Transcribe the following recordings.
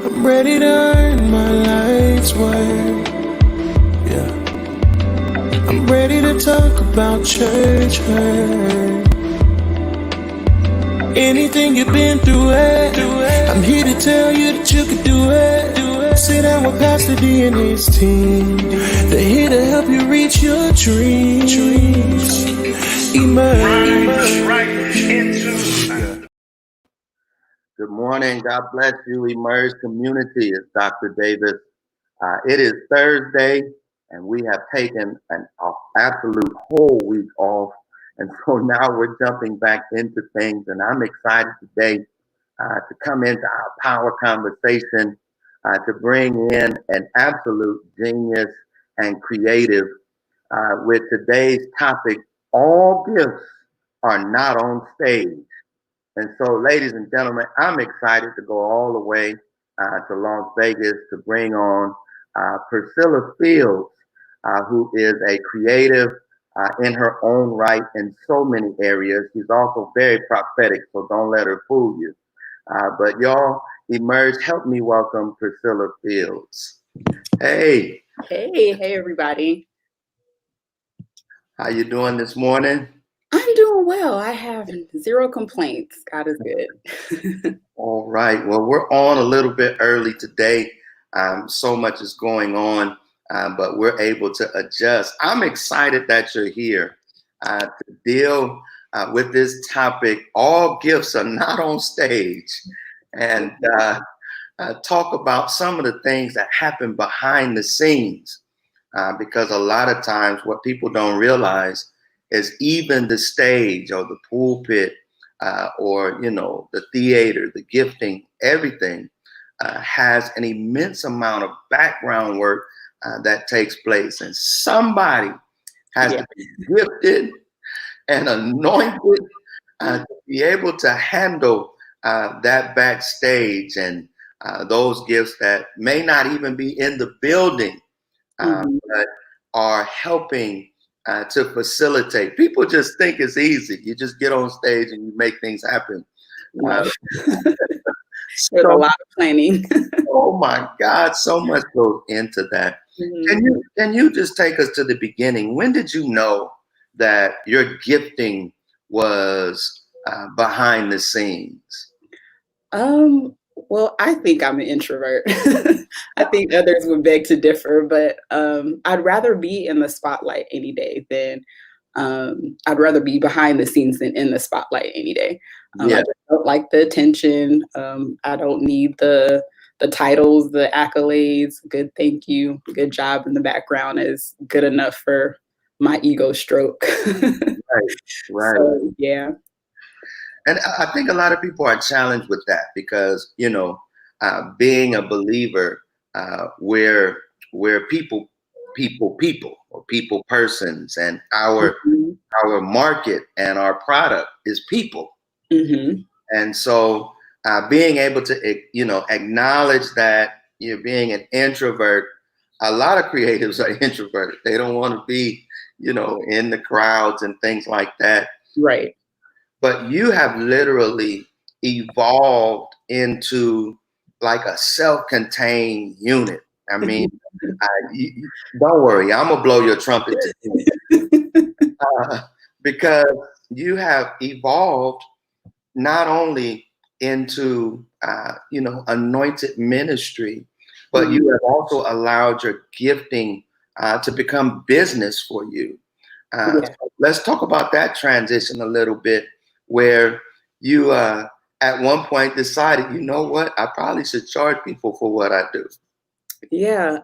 I'm ready to earn my life's work. Yeah. I'm ready to talk about church hurt. Anything you've been through it. I'm here to tell you that you can do it. Sit down with Pastor D and his team. They're here to help you reach your dreams. Emerge. Right into. Good morning. God bless you, Emerge community. It's Dr. Davis. It is Thursday, and we have taken an absolute whole week off. And so now we're jumping back into things, and I'm excited today to come into our power conversation, to bring in an absolute genius and creative with today's topic, all gifts are not on stage. And so, ladies and gentlemen, I'm excited to go all the way to Las Vegas to bring on Priscilla Fields, who is a creative in her own right in so many areas. She's also very prophetic, so don't let her fool you. But y'all, Emerge, help me welcome Priscilla Fields. Hey. Hey, everybody. How you doing this morning? I'm doing well. I have zero complaints. God is good. All right. Well, we're on a little bit early today. So much is going on, but we're able to adjust. I'm excited that you're here to deal with this topic. All gifts are not on stage, and talk about some of the things that happen behind the scenes, because a lot of times what people don't realize is even the stage or the pulpit or, the theater, the gifting, everything has an immense amount of background work that takes place. And somebody has to be gifted and anointed to be able to handle that backstage and those gifts that may not even be in the building, but are helping to facilitate. People just think it's easy. You just get on stage and you make things happen. There's a lot of planning. Oh my God, so much goes into that. Can you just take us to the beginning? When did you know that your gifting was behind the scenes? Well, I think I'm an introvert. I think others would beg to differ, but I'd rather be in the spotlight any day than I'd rather be behind the scenes than in the spotlight any day. I just don't like the attention. I don't need the titles, the accolades. Good, thank you, good job in the background is good enough for my ego stroke. Right. So, yeah. And I think a lot of people are challenged with that because, being a believer, we're people or people persons, and our market and our product is people. And so being able to, acknowledge that you're being an introvert, a lot of creatives are introverted. They don't want to be, in the crowds and things like that. Right. But you have literally evolved into like a self-contained unit. I mean, don't worry, I'm gonna blow your trumpet because you have evolved not only into anointed ministry, but you have also allowed your gifting to become business for you. So let's talk about that transition a little bit, where you at one point decided, you know what, I probably should charge people for what I do. Yeah.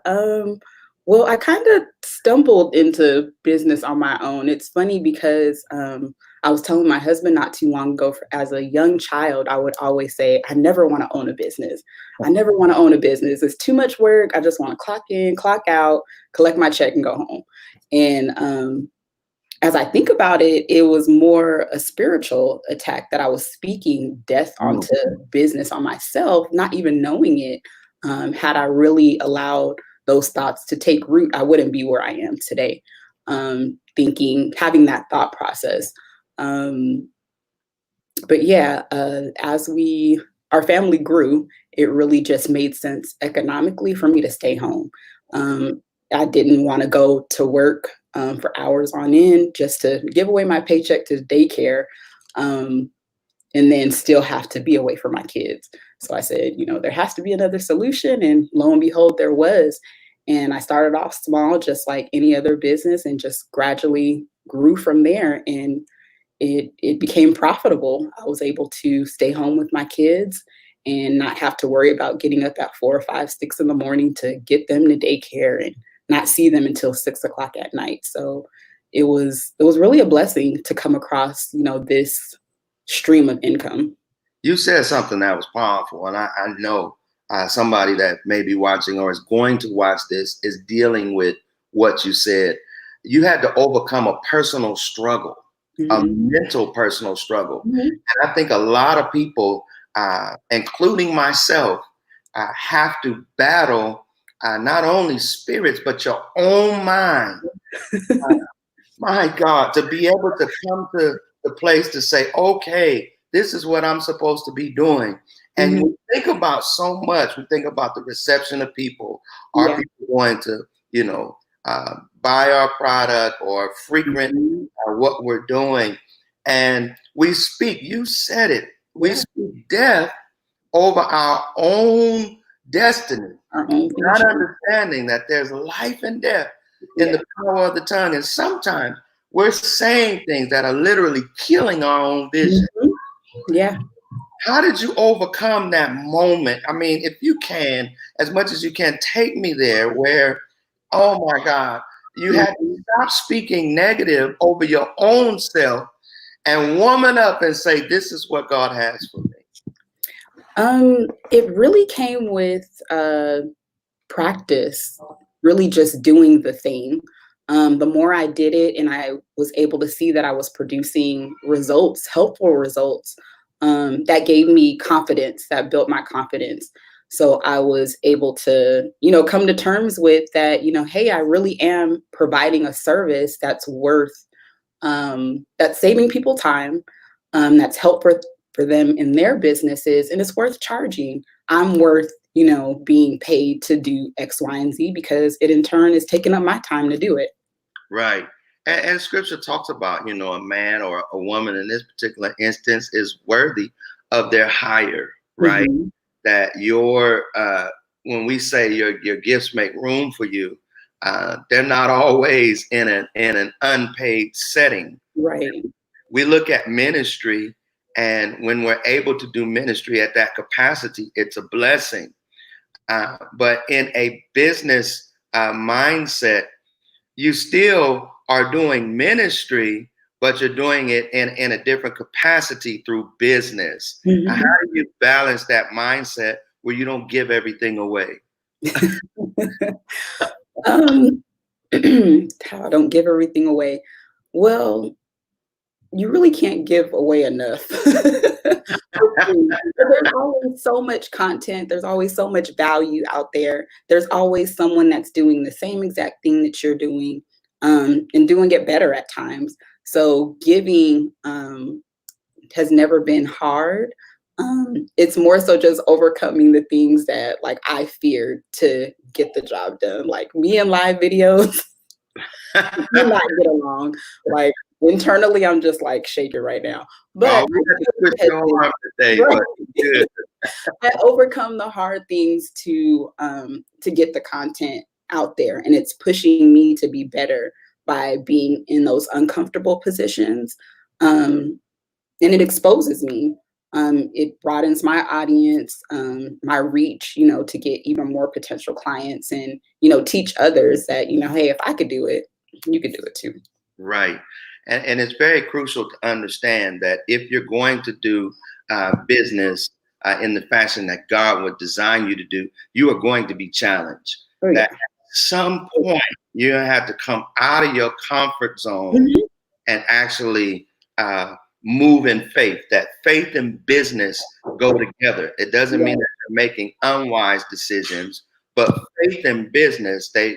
Well, I kind of stumbled into business on my own. It's funny because I was telling my husband not too long ago, as a young child, I would always say, I never want to own a business. I never want to own a business. It's too much work. I just want to clock in, clock out, collect my check and go home. And as I think about it, it was more a spiritual attack that I was speaking death onto business on myself, not even knowing it. Had I really allowed those thoughts to take root, I wouldn't be where I am today. Having that thought process. But yeah, as we our family grew, it really just made sense economically for me to stay home. I didn't want to go to work for hours on end just to give away my paycheck to daycare, um, and then still have to be away from my kids. So I said, there has to be another solution. And lo and behold, there was. And I started off small, just like any other business, and just gradually grew from there. And it became profitable. I was able to stay home with my kids and not have to worry about getting up at 4 or 5, 6 in the morning to get them to daycare and not see them until 6 o'clock at night. So it was really a blessing to come across, this stream of income. You said something that was powerful, and I know somebody that may be watching or is going to watch this is dealing with what you said. You had to overcome a personal struggle, a mental personal struggle. And I think a lot of people, including myself, have to battle not only spirits, but your own mind. My God, to be able to come to the place to say, okay, this is what I'm supposed to be doing. And we think about so much. We think about the reception of people. Are people going to, buy our product or frequent what we're doing? And we speak, you said it, we speak death over our own destiny, not understanding that there's life and death in the power of the tongue. And sometimes we're saying things that are literally killing our own vision. Yeah. How did you overcome that moment? I mean, if you can, as much as you can, take me there where, oh my God, you had to stop speaking negative over your own self and woman up and say, this is what God has for me. It really came with practice, really just doing the thing. The more I did it and I was able to see that I was producing results, helpful results, that gave me confidence, that built my confidence. So I was able to, come to terms with that, hey, I really am providing a service that's worth, that's saving people time, that's helpful for them in their businesses, and it's worth charging. I'm worth, being paid to do X, Y, and Z because it in turn is taking up my time to do it. Right. And scripture talks about, a man or a woman in this particular instance is worthy of their hire, right? That when we say your gifts make room for you, they're not always in an unpaid setting. Right. We look at ministry, and when we're able to do ministry at that capacity, it's a blessing. But in a business mindset, you still are doing ministry, but you're doing it in a different capacity through business. How do you balance that mindset where you don't give everything away? How I don't give everything away. Well, you really can't give away enough. There's always so much content. There's always so much value out there. There's always someone that's doing the same exact thing that you're doing, and doing it better at times. So giving has never been hard. It's more so just overcoming the things that like I feared to get the job done. Like me and live videos do not get along. Like internally, I'm just like shaking right now. But I overcome the hard things to get the content out there, and it's pushing me to be better by being in those uncomfortable positions, and it exposes me. It broadens my audience, my reach, to get even more potential clients, and teach others that hey, if I could do it, you could do it too. Right. And it's very crucial to understand that if you're going to do business in the fashion that God would design you to do, you are going to be challenged. Oh, yeah. That at some point you have to come out of your comfort zone and actually move in faith. That faith and business go together. It doesn't mean that you're making unwise decisions, but faith and business, they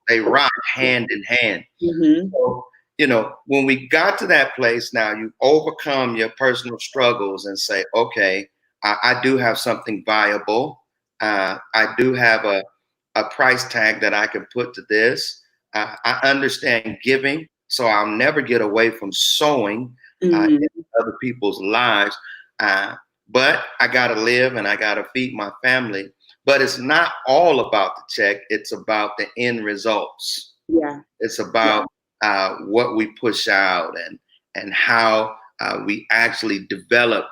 ride hand in hand. So, when we got to that place, now you've overcome your personal struggles and say, okay, I do have something viable. I do have a price tag that I can put to this. I understand giving, so I'll never get away from sowing Mhm. in other people's lives. Uh, but I got to live and I got to feed my family. But it's not all about the check, it's about the end results. Yeah. It's Yeah. about what we push out and how we actually develop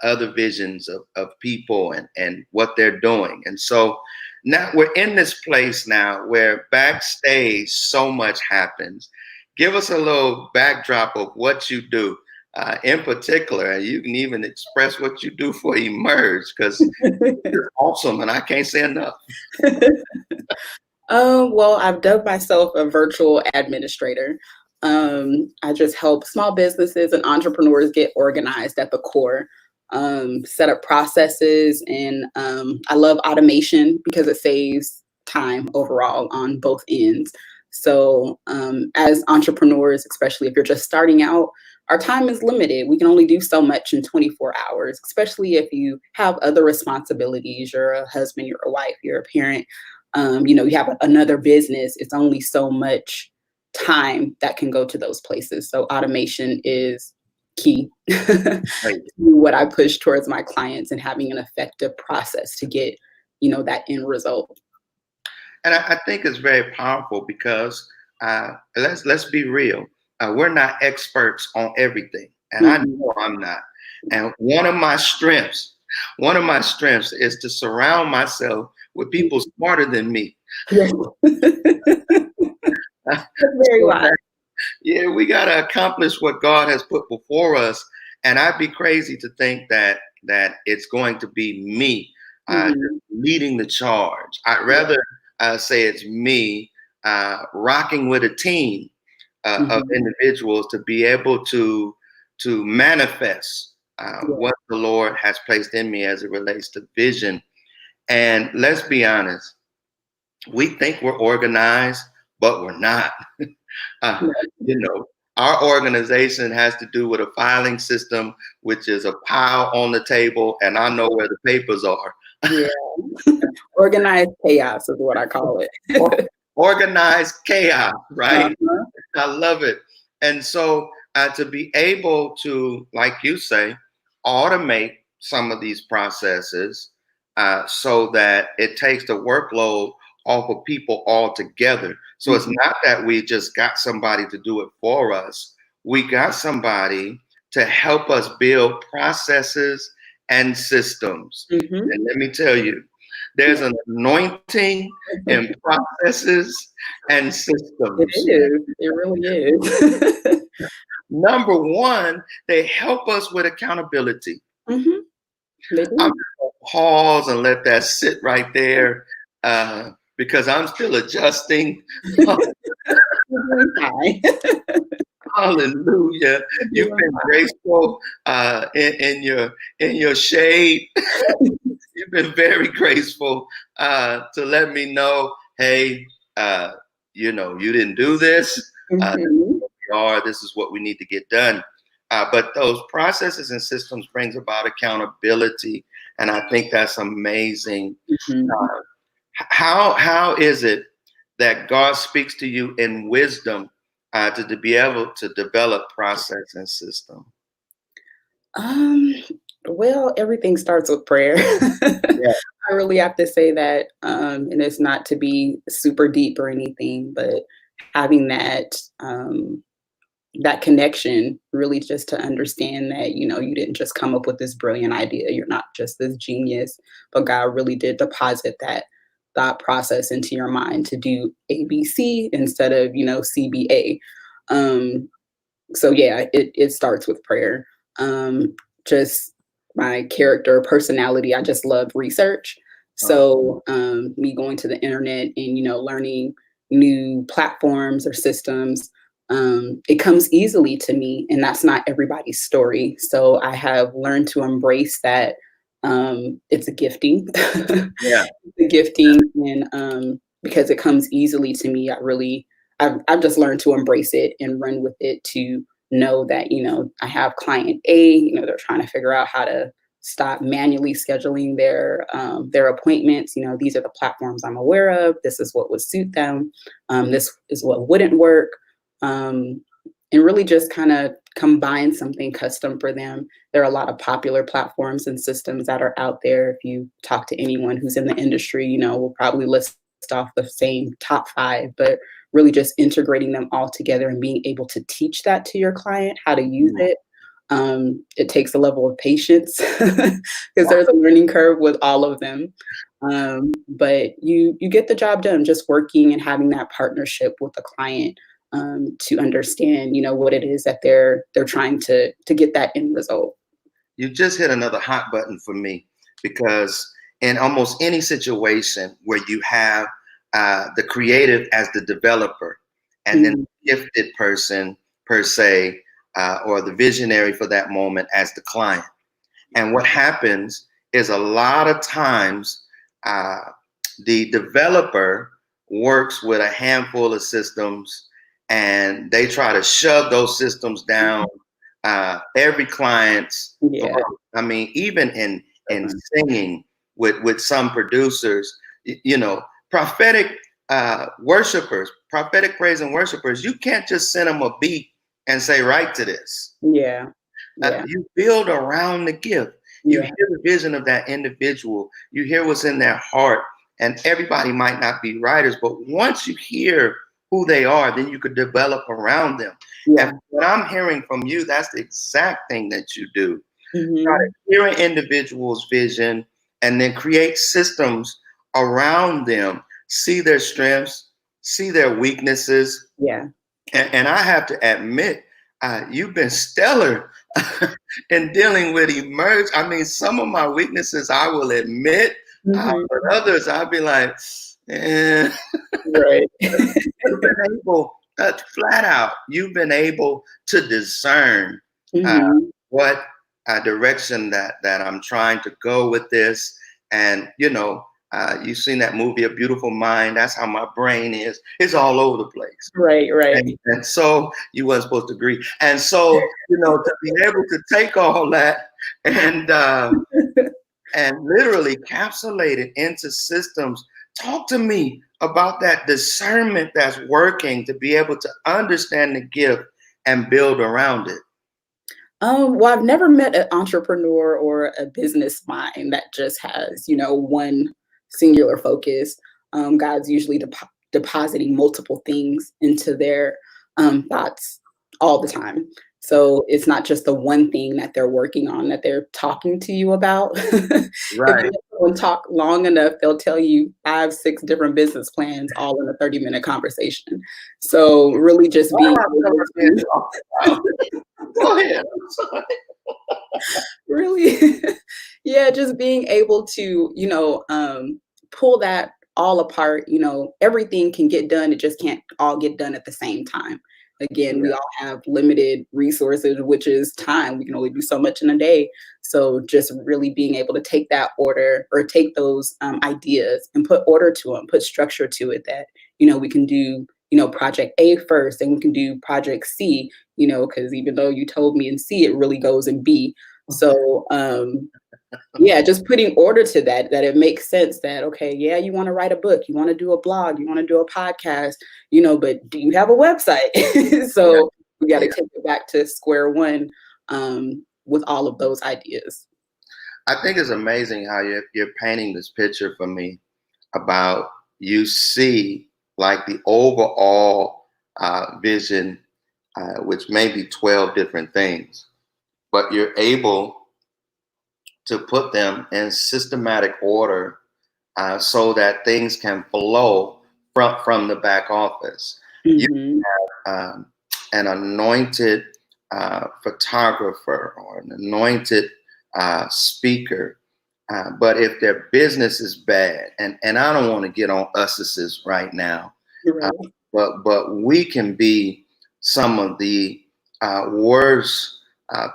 other visions of people and what they're doing. And so now we're in this place now where backstage so much happens. Give us a little backdrop of what you do. In particular, and you can even express what you do for Emerge because you're awesome, and I can't say enough. Well, I've dubbed myself a virtual administrator. I just help small businesses and entrepreneurs get organized at the core, set up processes, and I love automation because it saves time overall on both ends. So, as entrepreneurs, especially if you're just starting out, our time is limited. We can only do so much in 24 hours, especially if you have other responsibilities. You're a husband, you're a wife, you're a parent, you have another business. It's only so much time that can go to those places. So automation is key to Right. what I push towards my clients and having an effective process to get, that end result. And I think it's very powerful because let's be real. We're not experts on everything, and I Mhm. know I'm not. And one of my strengths is to surround myself with people smarter than me. Yeah. That's very So wise. yeah, we got to accomplish what God has put before us. And I'd be crazy to think that it's going to be me Mhm. leading the charge. I'd Yeah. rather say it's me rocking with a team of Mhm. individuals to be able to manifest Yeah. what the Lord has placed in me as it relates to vision. And let's be honest, we think we're organized, but we're not. Uh, Yeah. you know, our organization has to do with a filing system, which is a pile on the table, and I know where the papers are. Yeah. Organized chaos is what I call Or- it. Organized chaos, right? Uh-huh. I love it. And so to be able to, like you say, automate some of these processes so that it takes the workload off of people altogether. So it's Mhm. not that we just got somebody to do it for us. We got somebody to help us build processes and systems. Mhm. And let me tell you, there's an anointing in processes and It systems. is. It really is. Number one, they help us with accountability. Mhm. They I'm do. gonna pause and let that sit right there because I'm still adjusting. You're doing fine. Hallelujah! You're You've doing been graceful in your shade. You've been very graceful to let me know, hey, uh, you didn't do this. fine. This is Mhm. what we are. This is what we need to get done. But those processes and systems brings about accountability, and I think that's amazing. Mhm. Uh, how is it that God speaks to you in wisdom to be able to develop process and system? Um, well, everything starts with prayer. Yeah. I really have to say that, and it's not to be super deep or anything, but having that connection really just to understand that, you didn't just come up with this brilliant idea. You're not just this genius, but God really did deposit that thought process into your mind to do ABC instead of, CBA. Um, so yeah, it starts with prayer. Just my character, personality, I just love research. Uh, So me going to the internet and learning new platforms or systems, it comes easily to me, and that's not everybody's story. So I have learned to embrace that. It's a gifting, yeah. a gifting, and because it comes easily to me, I've just learned to embrace it and run with it, to know that, I have client A, they're trying to figure out how to stop manually scheduling their appointments. You know, these are the platforms I'm aware of. This is what would suit them. This is what wouldn't work. And really just kind of combine something custom for them. There are a lot of popular platforms and systems that are out there. If you talk to anyone who's in the industry, you know, will probably list off the same top 5, but really just integrating them all together and being able to teach that to your client, how to use it. It takes a level of patience because there's a learning curve with all of them. But you get the job done just working and having that partnership with the client to understand, you know, what it is that they're trying to get that end result. You just hit another hot button for me, because in almost any situation where you have the creative as the developer and then the gifted person per se, or the visionary for that moment as the client. And what happens is a lot of times the developer works with a handful of systems and they try to shove those systems down every client's. I mean, even in singing with some producers, you know, prophetic worshipers, prophetic praise and worshipers, you can't just send them a beat and say, write to this. You build around the gift. You hear the vision of that individual. You hear what's in their heart. And everybody might not be writers, but once you hear who they are, then you could develop around them. And what I'm hearing from you, that's the exact thing that you do. Try to hear an individual's vision and then create systems around them, see their strengths, see their weaknesses. And I have to admit, you've been stellar in dealing with emerge. I mean, some of my weaknesses I will admit, but others I'll be like, eh. You've been able, flat out, you've been able to discern what direction that I'm trying to go with this. And, you know, you've seen that movie, A Beautiful Mind. That's how my brain is. It's all over the place. And so you weren't supposed to agree. And so, you know, to be able to take all that and literally encapsulate it into systems. Talk to me about that discernment that's working to be able to understand the gift and build around it. Well, I've never met an entrepreneur or a business mind that just has, you know, one singular focus. God's usually depositing multiple things into their thoughts all the time. So it's not just the one thing that they're working on that they're talking to you about. If you talk long enough, they'll tell you 5, 6 different business plans all in a 30-minute conversation. So really just being go ahead. Really, just being able to, you know, pull that all apart. You know, everything can get done. It just can't all get done at the same time. Again, we all have limited resources, which is time. We can only do so much in a day. So just really being able to take that order or take those ideas and put order to them, put structure to it that, you know, we can do, you know, project A first and we can do project C, you know, because even though you told me in C, it really goes in B. So just putting order to that it makes sense that, okay, you want to write a book, you want to do a blog, you want to do a podcast, you know, but do you have a website? So we got to take it back to square one with all of those ideas. I think it's amazing how you're painting this picture for me about you see like the overall vision, which may be 12 different things, but you're able to put them in systematic order so that things can flow from the back office. You have an anointed photographer or an anointed speaker, but if their business is bad, and I don't want to get on us's right now, but we can be some of the worst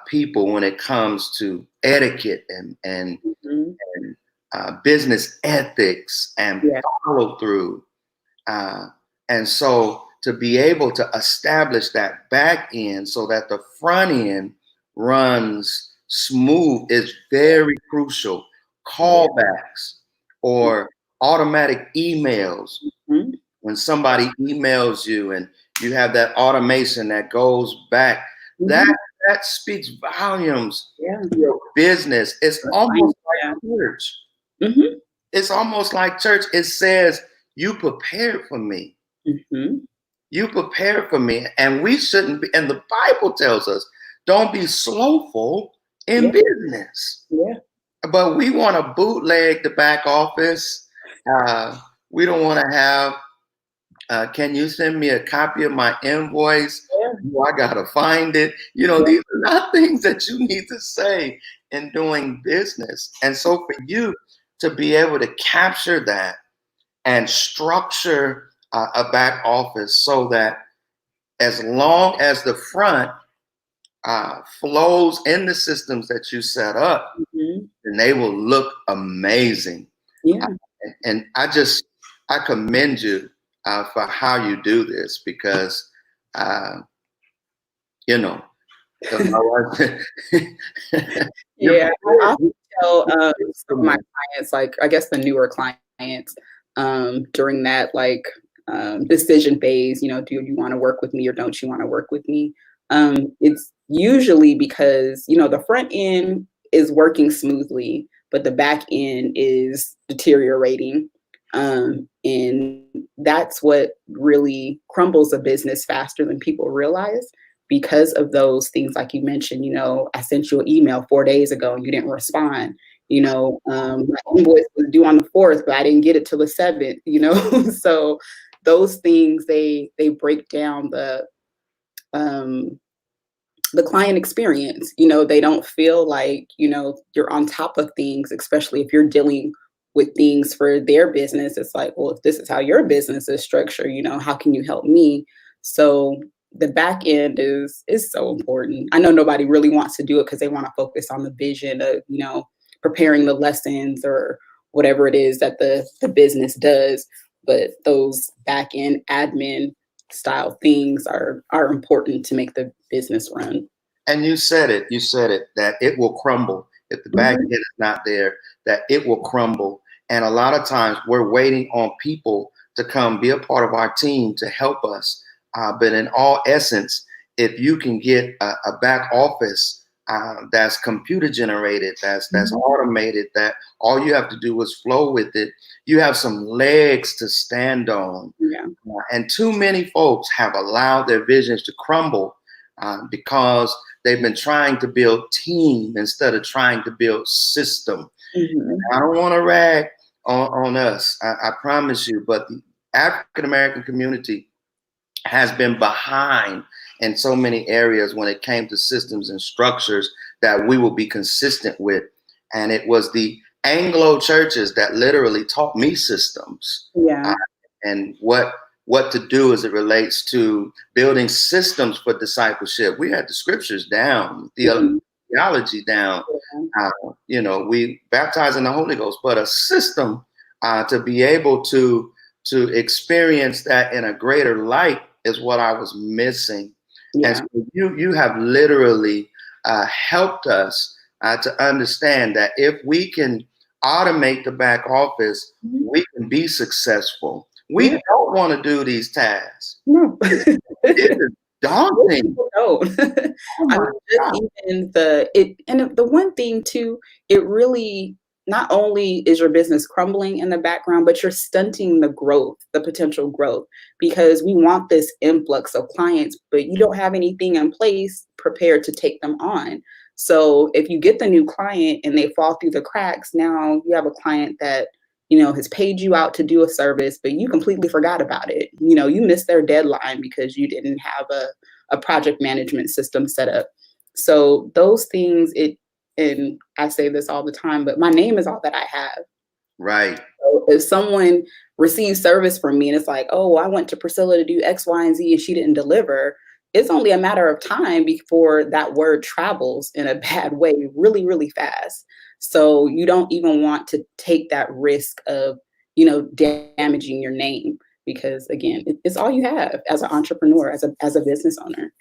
people when it comes to etiquette and business ethics and follow through. And so to be able to establish that back end so that the front end runs smooth is very crucial. Callbacks or automatic emails. Mhm. When somebody emails you and you have that automation that goes back, that Mhm. that speaks volumes Yeah. to your business. It's almost Yeah. like church. Mhm. It's almost like church. It says, you prepared for me. Mhm. You prepared for me. And we shouldn't be, and the Bible tells us, don't be slowful in Yeah. business. Yeah. But we want to bootleg the back office. We don't want to have, can you send me a copy of my invoice? Yeah. Oh, I got to find it. You know, Yeah. these are not things that you need to say in doing business. And so for you to be able to capture that and structure a back office so that as long as the front flows in the systems that you set up, Mhm. then they will look amazing. Yeah. And I commend you for how you do this because, uh, you know, you're Yeah. I prepared. often tell some of my You- clients, like I guess the newer clients, during that like decision phase, do you want to work with me or don't you want to work with me? It's usually because, the front end is working smoothly, but the back end is deteriorating. And that's what really crumbles a business faster than people realize because of those things like you mentioned. I sent you an email 4 days ago and you didn't respond. My invoice was due on the 4th, but I didn't get it till the 7th. So those things, they break down um, the client experience. They don't feel like you're on top of things, especially if you're dealing with things for their business. It's like, well, if this is how your business is structured, how can you help me? So the back end is so important. I know nobody really wants to do it because they want to focus on the vision of preparing the lessons or whatever it is that the business does, but those back end admin style things are important to make the business run. And you said it, that it will crumble. If the back Mhm. end is not there, that it will crumble. And a lot of times we're waiting on people to come be a part of our team to help us. But in all essence, if you can get a back office that's computer generated, that's Mhm. automated, that all you have to do is flow with it, you have some legs to stand on. Yeah. And too many folks have allowed their visions to crumble because they've been trying to build team instead of trying to build system. Mhm. I don't want to rag on us, I promise you, but the African American community has been behind in so many areas when it came to systems and structures that we will be consistent with. And it was the Anglo churches that literally taught me systems Yeah. and what to do as it relates to building systems for discipleship. We had the scriptures down, Mhm. theology down. We baptize in the Holy Ghost, but a system to be able to experience that in a greater light is what I was missing. And Yeah. so you have literally helped us to understand that if we can automate the back office, Mhm. we can be successful. We Yeah. don't want to do these tasks. No. It is Most daunting. people don't. Oh I my mean, just God. even the one thing too, it really not only is your business crumbling in the background, but you're stunting the growth, the potential growth, because we want this influx of clients, but you don't have anything in place prepared to take them on. So if you get the new client and they fall through the cracks, now you have a client that has paid you out to do a service, but you completely forgot about it. You missed their deadline because you didn't have a project management system set up. So those things, and I say this all the time, but my name is all that I have. Right. So if someone receives service from me and it's like, oh, I went to Priscilla to do X, Y, and Z and she didn't deliver, it's only a matter of time before that word travels in a bad way really, really fast. So you don't even want to take that risk of, damaging your name because again, it's all you have as an entrepreneur, as a business owner.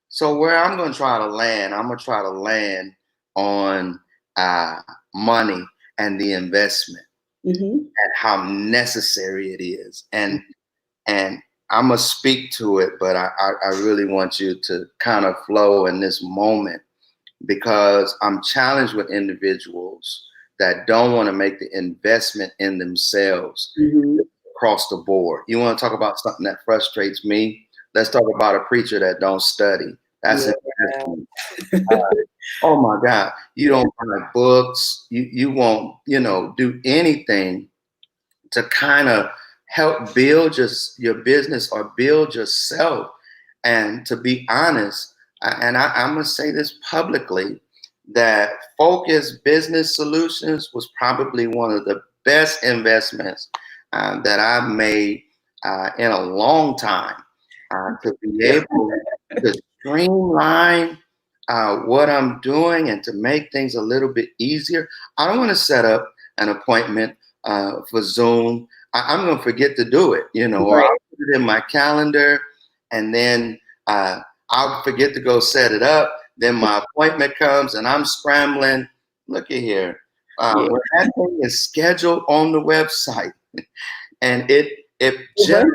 So where I'm going to try to land, I'm going to try to land on money and the investment and how necessary it is. And I'm gonna speak to it, but I really want you to kind of flow in this moment, because I'm challenged with individuals that don't want to make the investment in themselves across the board. You want to talk about something that frustrates me? Let's talk about a preacher that don't study. That's it. Oh my God. You don't buy books. You won't, do anything to kind of help build your business or build yourself. And to be honest, I'm going to say this publicly, that Focus Business Solutions was probably one of the best investments that I've made in a long time, to be able to streamline what I'm doing and to make things a little bit easier. I don't want to set up an appointment for Zoom. I'm going to forget to do it, or I'll put it in my calendar, and then I'll forget to go set it up. Then my appointment comes and I'm scrambling. Look at here. When that thing is scheduled on the website and it generates,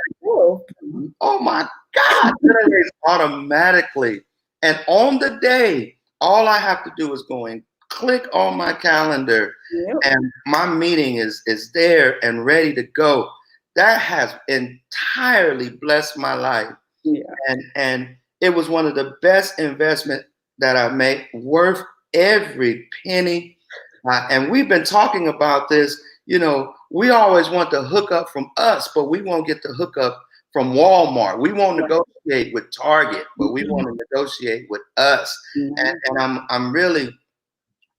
oh my God, generates automatically. And on the day, all I have to do is go and click on my calendar and my meeting is there and ready to go. That has entirely blessed my life. And it was one of the best investments that I made, worth every penny. And we've been talking about this. We always want the hookup from us, but we won't get the hookup from Walmart. We won't negotiate with Target, but we want to negotiate with us. And I'm really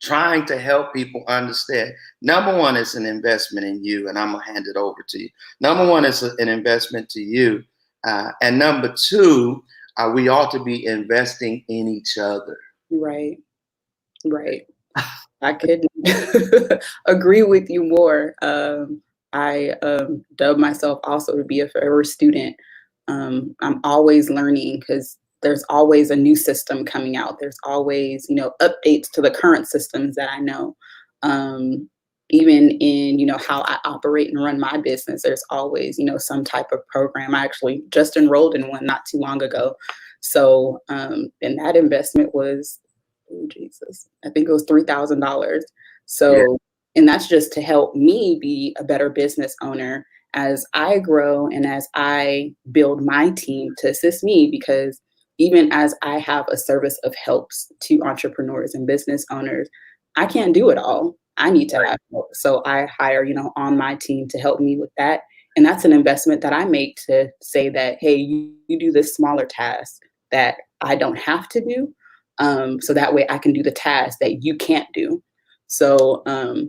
trying to help people understand. Number one, it's an investment in you, and I'm gonna hand it over to you. Number one, it's an investment to you, and number two, we ought to be investing in each other. Right. I couldn't agree with you more. I dub myself also to be a forever student. I'm always learning, because there's always a new system coming out. There's always, updates to the current systems that I know. Even in, how I operate and run my business, there's always, some type of program. I actually just enrolled in one not too long ago. So, and that investment was, I think it was $3,000. So, and that's just to help me be a better business owner as I grow and as I build my team to assist me, because even as I have a service of helps to entrepreneurs and business owners, I can't do it all. I need to have help. So I hire, on my team to help me with that. And that's an investment that I make to say that, hey, you do this smaller task that I don't have to do. So that way I can do the task that you can't do. So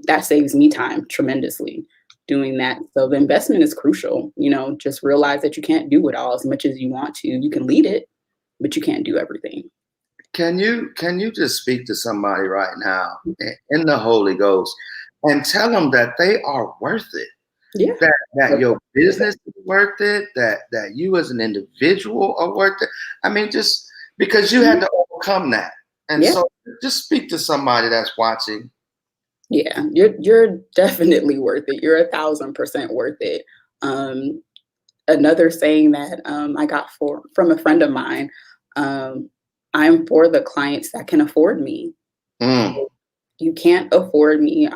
that saves me time tremendously doing that. So the investment is crucial. Just realize that you can't do it all as much as you want to. You can lead it, but you can't do everything. Can you just speak to somebody right now in the Holy Ghost and tell them that they are worth it? Yeah. That your business is worth it, that you as an individual are worth it. I mean, just because you had to overcome that. And so just speak to somebody that's watching. Yeah, you're definitely worth it. You're 1,000% worth it. Another saying that I got from a friend of mine, I'm for the clients that can afford me. You can't afford me.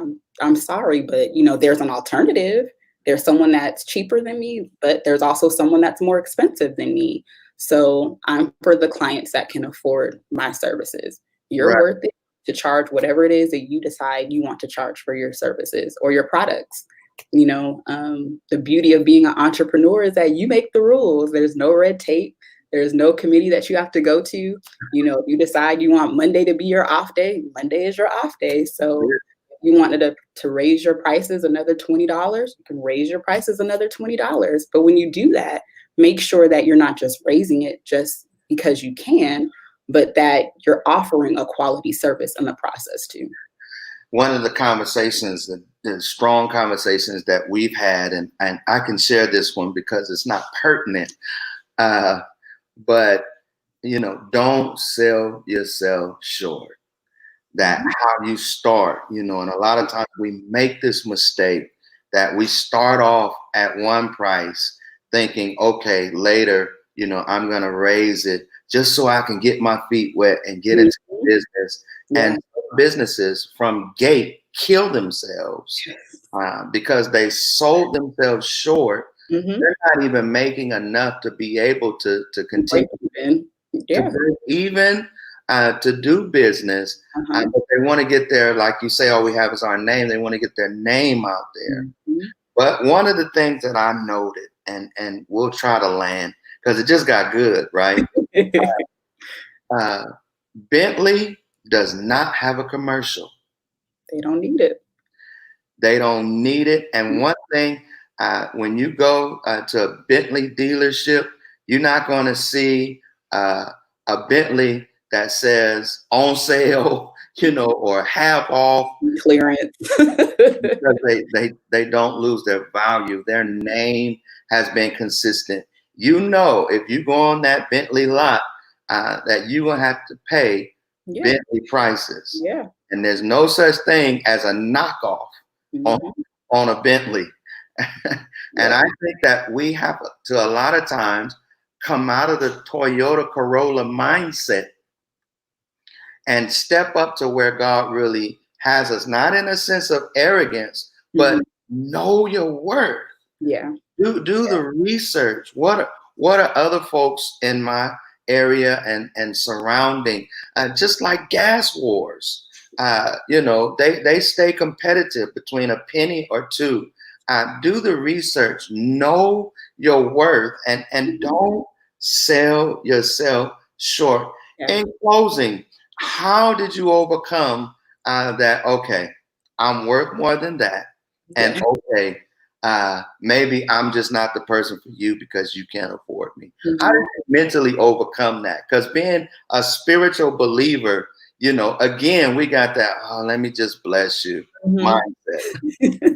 I'm sorry, but there's an alternative. There's someone that's cheaper than me, but there's also someone that's more expensive than me. So I'm for the clients that can afford my services. You're worth it to charge whatever it is that you decide you want to charge for your services or your products. The beauty of being an entrepreneur is that you make the rules. There's no red tape. There's no committee that you have to go to. You decide you want Monday to be your off day. Monday is your off day. So if you wanted to raise your prices another $20, you can raise your prices another $20. But when you do that, make sure that you're not just raising it just because you can, but that you're offering a quality service in the process too. One of the conversations, the strong conversations that we've had, and I can share this one because it's not pertinent, but don't sell yourself short. that how you start, and a lot of times we make this mistake that we start off at one price thinking, okay, later, I'm going to raise it just so I can get my feet wet and get into business. Yeah. And businesses from gate kill themselves because they sold themselves short. They're not even making enough to be able to continue to break even, to do business. But they want to get there, like you say, all we have is our name. They want to get their name out there. But one of the things that I noted, and we'll try to land, because it just got good, right? Bentley does not have a commercial. They don't need it. They don't need it. And one thing, when you go to a Bentley dealership, you're not going to see a Bentley that says on sale, or half off, clearance. Because they don't lose their value. Their name has been consistent. If you go on that Bentley lot, that you will have to pay Bentley prices. Yeah. And there's no such thing as a knockoff on a Bentley. And I think that we have to a lot of times come out of the Toyota Corolla mindset and step up to where God really has us, not in a sense of arrogance, but know your worth. Yeah. Do the research. What are other folks in my area and surrounding? Just like gas wars, they stay competitive between a penny or two. Do the research, know your worth, and don't sell yourself short. Yeah. In closing, how did you overcome that? Okay, I'm worth more than that, and okay, maybe I'm just not the person for you because you can't afford me. How did you mentally overcome that? Because being a spiritual believer, again, we got that, let me just bless you mindset.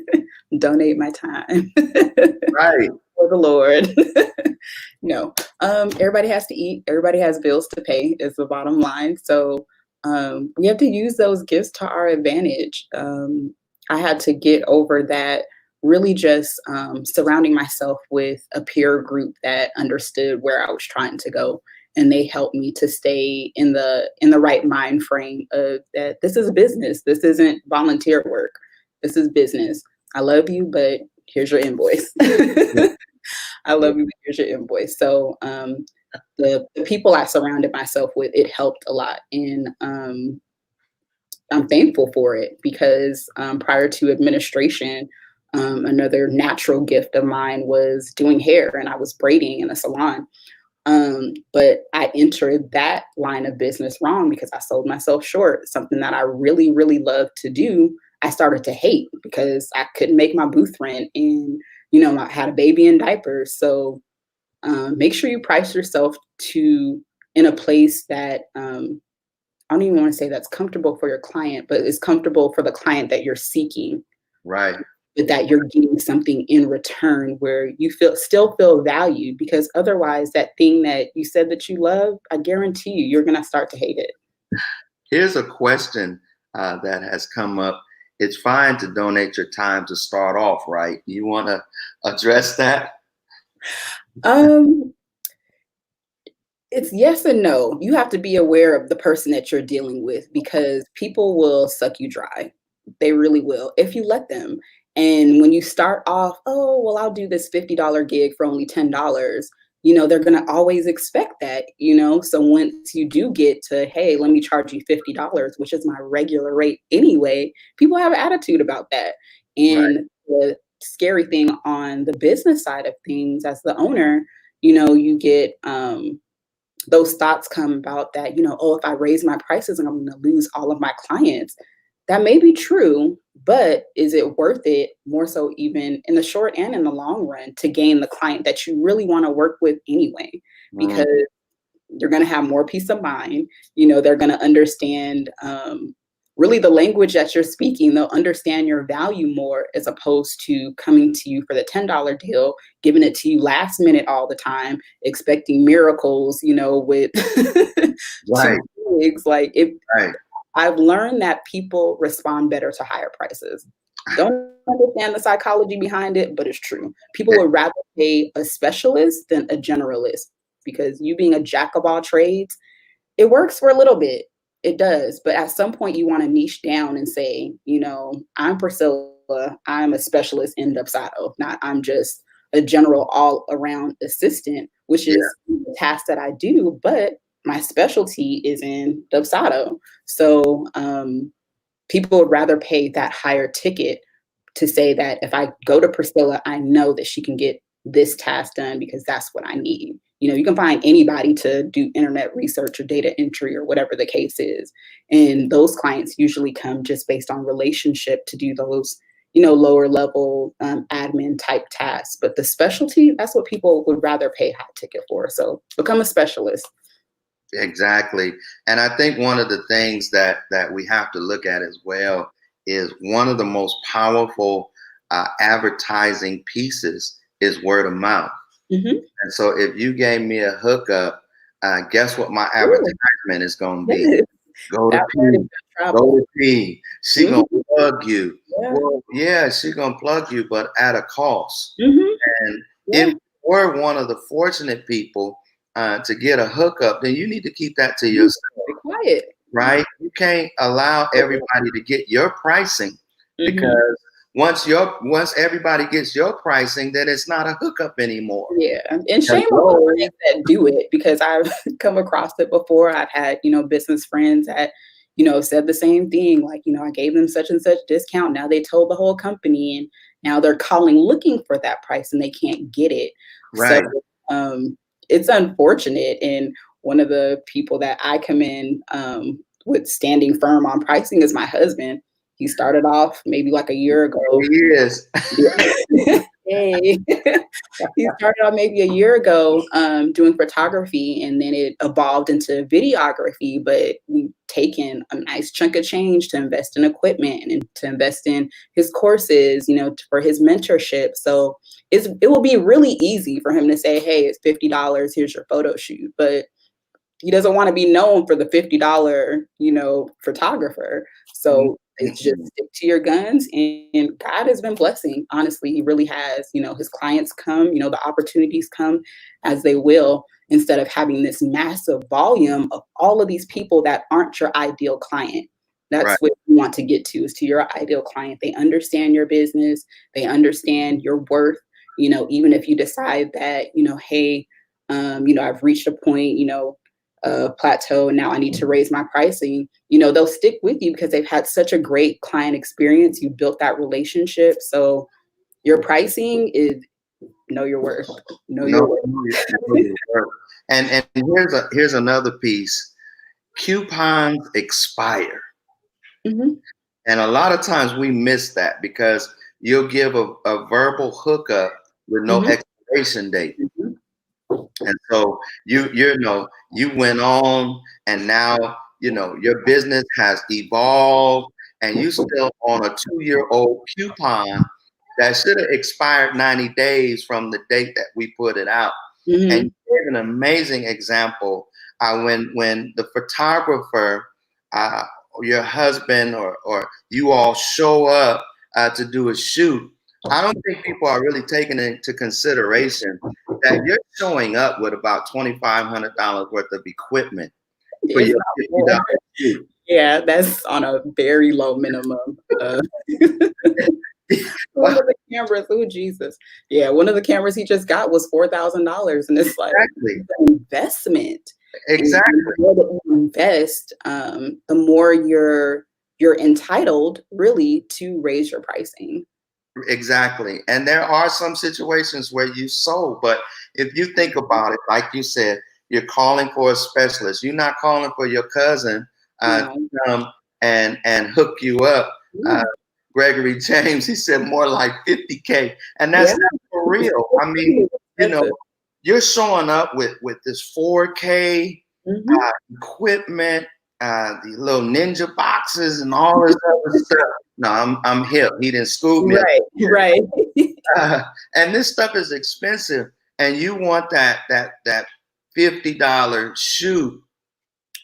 Donate my time. Right. For the Lord. No. Everybody has to eat. Everybody has bills to pay is the bottom line. So we have to use those gifts to our advantage. I had to get over that, really just surrounding myself with a peer group that understood where I was trying to go. And they helped me to stay in the right mind frame of that this is a business. This isn't volunteer work. This is business. I love you, but here's your invoice. I love you, but here's your invoice. So the people I surrounded myself with, it helped a lot. And I'm thankful for it because prior to administration, another natural gift of mine was doing hair, and I was braiding in a salon. But I entered that line of business wrong because I sold myself short. Something that I really, really loved to do, I started to hate because I couldn't make my booth rent, and I had a baby in diapers. So make sure you price yourself in a place that I don't even want to say that's comfortable for your client, but it's comfortable for the client that you're seeking. Right. But that you're getting something in return where you still feel valued, because otherwise that thing that you said that you love, I guarantee you're going to start to hate it. Here's a question that has come up. It's fine to donate your time to start off, right? You want to address that? It's yes and no. You have to be aware of the person that you're dealing with, because people will suck you dry. They really will, if you let them. And when you start off, oh, well, I'll do this $50 gig for only $10, they're going to always expect that, So once you do get to, hey, let me charge you $50, which is my regular rate anyway, people have an attitude about that. And the scary thing on the business side of things, as the owner, you get those thoughts come about that, if I raise my prices, I'm going to lose all of my clients. That may be true, but is it worth it, more so even in the short and in the long run, to gain the client that you really want to work with anyway? Because you're going to have more peace of mind. They're going to understand really the language that you're speaking. They'll understand your value more, as opposed to coming to you for the $10 deal, giving it to you last minute all the time, expecting miracles, with right. two gigs. Like it. Right. I've learned that people respond better to higher prices. Don't understand the psychology behind it, but it's true. People would rather pay a specialist than a generalist because you being a jack of all trades, it works for a little bit. It does. But at some point, you want to niche down and say, I'm Priscilla. I'm a specialist in Dubsado, not I'm just a general all around assistant, which is the task that I do. But my specialty is in Dubsado. So people would rather pay that higher ticket to say that if I go to Priscilla, I know that she can get this task done because that's what I need. You can find anybody to do internet research or data entry or whatever the case is. And those clients usually come just based on relationship to do those, lower level admin type tasks. But the specialty, that's what people would rather pay high ticket for. So become a specialist. Exactly. And I think one of the things that we have to look at as well is one of the most powerful advertising pieces is word of mouth. Mm-hmm. And so if you gave me a hookup, guess what my advertisement is going to be? Go to P. Go to P. She going to plug you. Yeah. Well, yeah, she's going to plug you, but at a cost. Mm-hmm. And if we're one of the fortunate people to get a hookup, then you need to keep that to yourself. Be quiet. Right? You can't allow everybody to get your pricing because once everybody gets your pricing, then it's not a hookup anymore. Yeah. And shame on the ones that do it because I've come across it before. I've had, business friends that, said the same thing. Like, I gave them such and such discount. Now they told the whole company and now they're calling looking for that price and they can't get it. Right. So it's unfortunate. And one of the people that I come in with standing firm on pricing is my husband. He started off maybe like a year ago. He is. Hey. He started off maybe a year ago doing photography, and then it evolved into videography. But we've taken a nice chunk of change to invest in equipment and to invest in his courses, for his mentorship. So it will be really easy for him to say, hey, it's $50. Here's your photo shoot. But he doesn't want to be known for the $50, photographer. So it's just stick to your guns. And God has been blessing. Honestly, he really has. His clients come, the opportunities come as they will, instead of having this massive volume of all of these people that aren't your ideal client. That's what you want to get to, is to your ideal client. They understand your business. They understand your worth. Even if you decide that, hey, I've reached a point, plateau and now I need to raise my pricing, they'll stick with you because they've had such a great client experience. You built that relationship. So your pricing is know your worth. Know your worth. And here's another piece. Coupons expire. Mm-hmm. And a lot of times we miss that because you'll give a verbal hookup with no expiration date. Mm-hmm. And so you went on and now, your business has evolved and you still on a 2-year-old coupon that should have expired 90 days from the date that we put it out. Mm-hmm. And you gave an amazing example when the photographer, your husband or you all show up to do a shoot. I don't think people are really taking into consideration that you're showing up with about $2,500 worth of equipment for your $50 shoot. Yeah, that's on a very low minimum. One of the cameras, oh Jesus. Yeah, one of the cameras he just got was $4,000. And it's like it's an investment. Exactly. And the more that you invest, the more you're entitled really to raise your pricing. Exactly. And there are some situations where you sold, but if you think about it, like you said, you're calling for a specialist. You're not calling for your cousin to come and hook you up. Gregory James, he said more like 50K. And that's not for real. I mean, you're showing up with this 4K equipment, the little ninja boxes and all this other stuff. No, I'm hip. He didn't school me. Right. And this stuff is expensive, and you want that $50 shoot,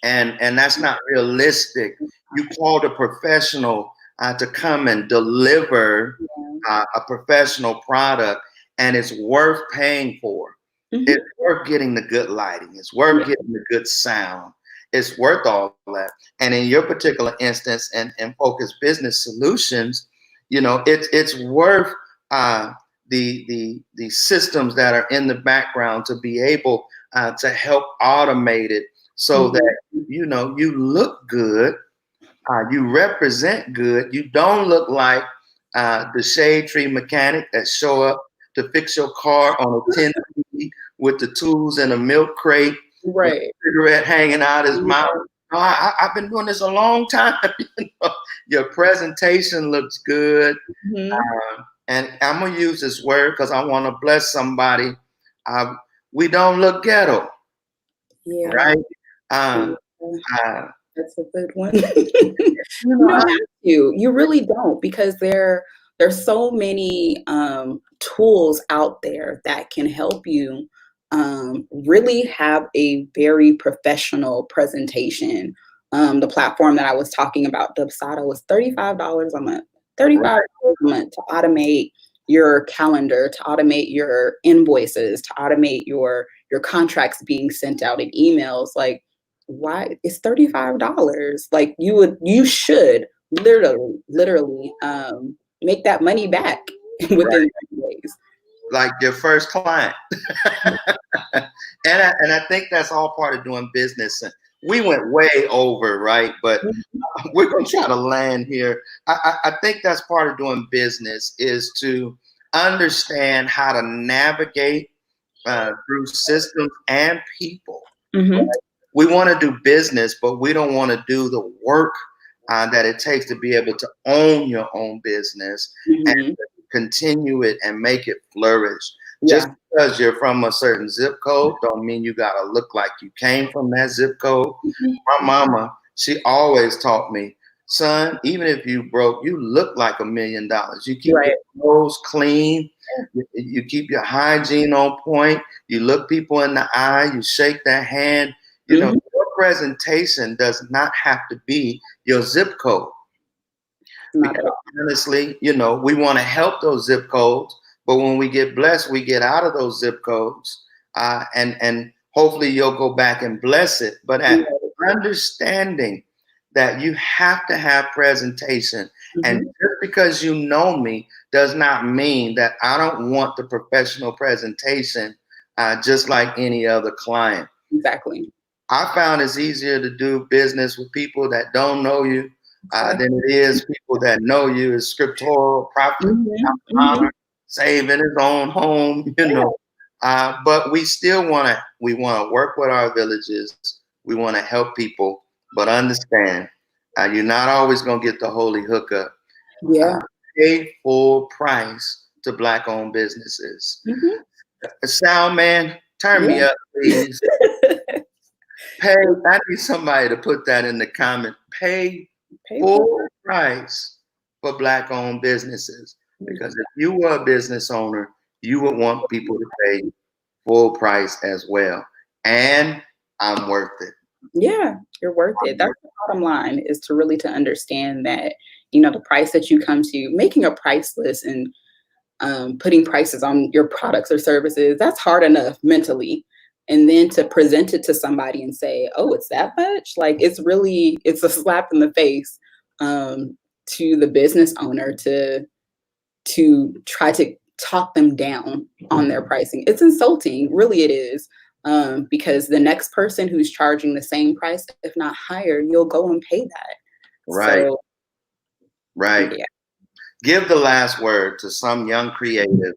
and that's not realistic. You called a professional to come and deliver a professional product, and it's worth paying for. Mhm. It's worth getting the good lighting. It's worth getting the good sound. It's worth all that. And in your particular instance, and Focus Business Solutions, you know, it's worth the systems that are in the background to be able to help automate it so that you know you look good, you represent good, you don't look like the shade tree mechanic that show up to fix your car on a 10 with the tools and a milk crate, with a cigarette hanging out his mouth. Oh, I've been doing this a long time. You know, your presentation looks good. And I'm going to use this word because I want to bless somebody. We don't look ghetto, right? That's a good one. You don't have to. You really don't, because there's so many tools out there that can help you really have a very professional presentation. The platform that I was talking about, Dubsado, was $35 a month. $35 a month to automate your calendar, to automate your invoices, to automate your contracts being sent out in emails. Like, why? It's $35. Like, you should literally make that money back within 30 days. Like your first client. and I think that's all part of doing business. And we went way over, right? But we're going to try to land here. I think that's part of doing business, is to understand how to navigate through systems and people. Right? We want to do business, but we don't want to do the work that it takes to be able to own your own business and continue it and make it flourish. Just because you're from a certain zip code don't mean you got to look like you came from that zip code. My mama, she always taught me, son, even if you broke, you look like $1 million. You keep your clothes clean. You keep your hygiene on point. You look people in the eye. You shake their hand. You know, your presentation does not have to be your zip code. Because honestly, you know, we want to help those zip codes, but when we get blessed, we get out of those zip codes, and hopefully you'll go back and bless it. But understanding that you have to have presentation, and just because you know me does not mean that I don't want the professional presentation, just like any other client. Exactly. I found it's easier to do business with people that don't know you than it is people that know you. Is scriptural, prophet, saving his own home, you know. But we still want to work with our villages. We want to help people, but understand you're not always going to get the holy hookup. Pay full price to Black-owned businesses. Sound man, turn me up, please. I need somebody to put that in the comment. Pay full price for Black-owned businesses. Because if you were a business owner, you would want people to pay full price as well. And I'm worth it. Yeah, you're worth it. That's the bottom line, is to understand that, you know, the price that you come to, making a price list and putting prices on your products or services, that's hard enough mentally. And then to present it to somebody and say, oh, it's that much? Like, it's a slap in the face to the business owner to try to talk them down on their pricing. It's insulting, really it is, because the next person who's charging the same price, if not higher, you'll go and pay that. Right. So, right. Yeah. Give the last word to some young creative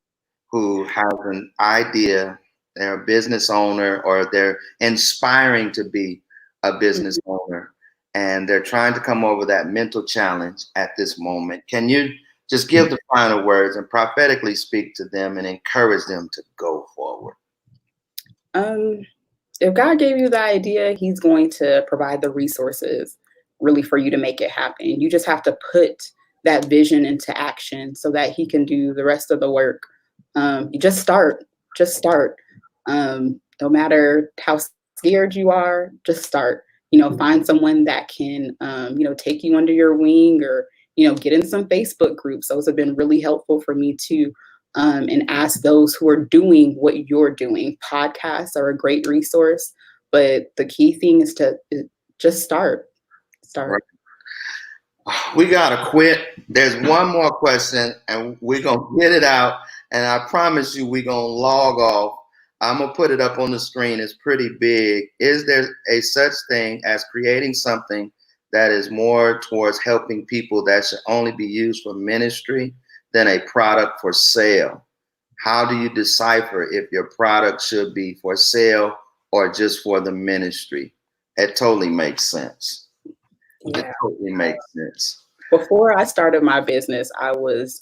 who has an idea, they're a business owner, or they're inspiring to be a business owner, and they're trying to come over that mental challenge at this moment. Can you just give the final words and prophetically speak to them and encourage them to go forward? If God gave you the idea, he's going to provide the resources really for you to make it happen. You just have to put that vision into action so that he can do the rest of the work. You just start. No matter how scared you are, just start. find someone that can, take you under your wing, or, get in some Facebook groups. Those have been really helpful for me too. And ask those who are doing what you're doing. Podcasts are a great resource, but the key thing is to just start. Right. We gotta quit. There's one more question, and we're gonna get it out. And I promise you, we're gonna log off. I'm gonna put it up on the screen. It's pretty big. Is there a such thing as creating something that is more towards helping people that should only be used for ministry than a product for sale? How do you decipher if your product should be for sale or just for the ministry? It totally makes sense. Yeah. It totally makes sense. Before I started my business, I was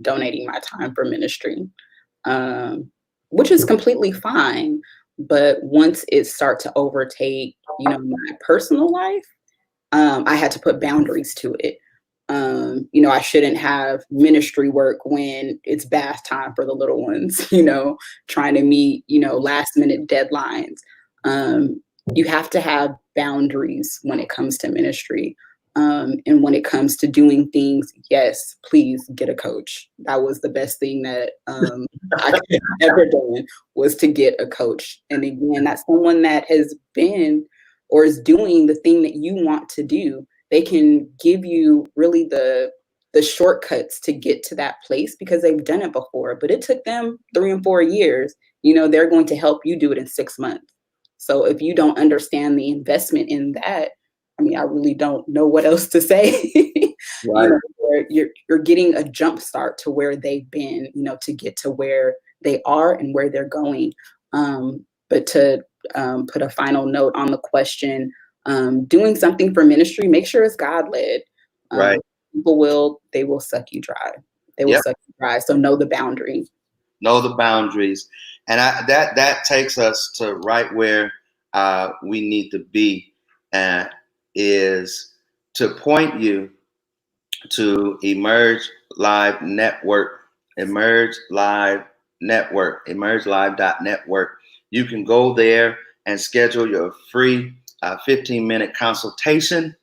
donating my time for ministry, which is completely fine. But once it started to overtake, my personal life, I had to put boundaries to it. I shouldn't have ministry work when it's bath time for the little ones, trying to meet, last minute deadlines. You have to have boundaries when it comes to ministry. And when it comes to doing things, yes, please get a coach. That was the best thing that I could have ever done, was to get a coach. And again, that's someone that has been or is doing the thing that you want to do. They can give you really the shortcuts to get to that place because they've done it before. But it took them 3 and 4 years. They're going to help you do it in 6 months. So if you don't understand the investment in that, I really don't know what else to say. Right. You're getting a jump start to where they've been, to get to where they are and where they're going. But to put a final note on the question, doing something for ministry, make sure it's God-led. Right. People they will suck you dry. They will suck you dry. So know the boundary. Know the boundaries. And that takes us to right where we need to be, is to point you to Emerge Live Network, Emerge Live Network, emergelive.network. You can go there and schedule your free 15-minute consultation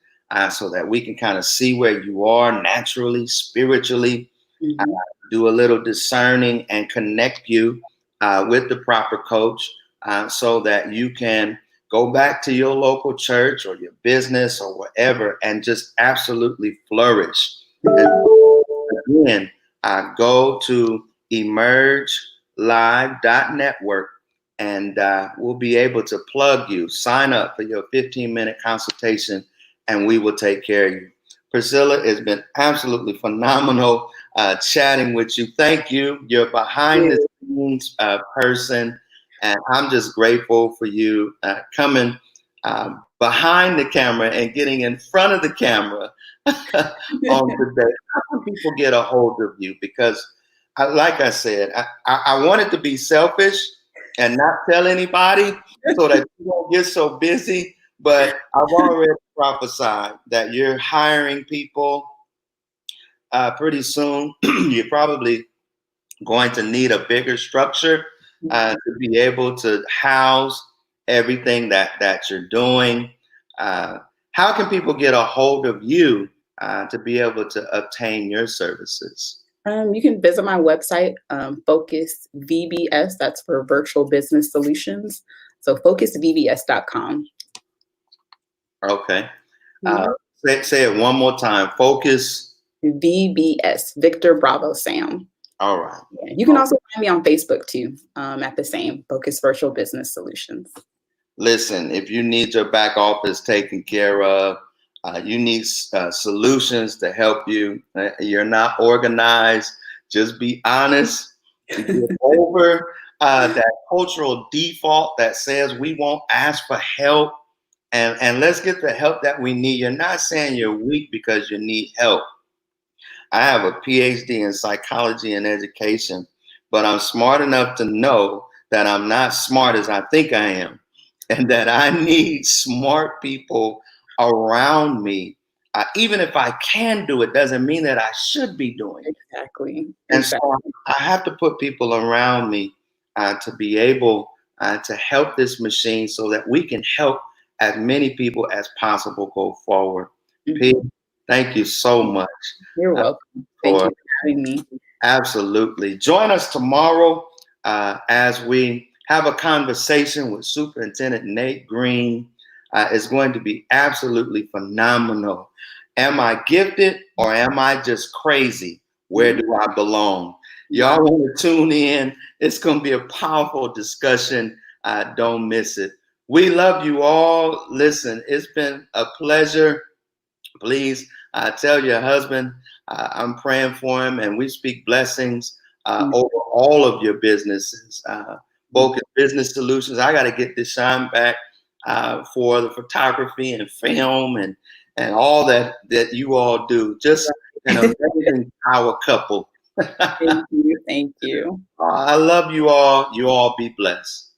so that we can kind of see where you are naturally, spiritually, do a little discerning and connect you with the proper coach so that you can go back to your local church or your business or whatever and just absolutely flourish. And again, go to emergelive.network and we'll be able to plug you. Sign up for your 15-minute consultation and we will take care of you. Priscilla, it's been absolutely phenomenal chatting with you. Thank you. You're behind the scenes person. And I'm just grateful for you coming behind the camera and getting in front of the camera on today. How can people get a hold of you? Because, like I said, I wanted to be selfish and not tell anybody so that you won't get so busy. But I've already prophesied that you're hiring people pretty soon. You're probably going to need a bigger structure to be able to house everything that you're doing. How can people get a hold of you to be able to obtain your services? You can visit my website, Focus VBS. That's for Virtual Business Solutions. So focusvbs.com. Okay. Say it one more time. Focus VBS, Victor Bravo Sam. All right. Yeah. You can also find me on Facebook too, at the same, Focus Virtual Business Solutions. Listen, if you need your back office taken care of, you need solutions to help you. You're not organized. Just be honest. Get over that cultural default that says we won't ask for help. And let's get the help that we need. You're not saying you're weak because you need help. I have a PhD in psychology and education, but I'm smart enough to know that I'm not smart as I think I am, and that I need smart people around me. Even if I can do it, doesn't mean that I should be doing it. Exactly. And so I have to put people around me to be able to help this machine so that we can help as many people as possible go forward. Mhm. Pete, thank you so much. You're welcome. Thank you for having me. Absolutely. Join us tomorrow as we have a conversation with Superintendent Nate Green. It's going to be absolutely phenomenal. Am I gifted or am I just crazy? Where do I belong? Y'all want to tune in. It's going to be a powerful discussion. Don't miss it. We love you all. Listen, it's been a pleasure. Please tell your husband I'm praying for him, and we speak blessings over all of your businesses. Focus Business Solutions. I got to get this shine back for the photography and film and all that you all do. Just an amazing power couple. Thank you. Thank you. I love you all. You all be blessed.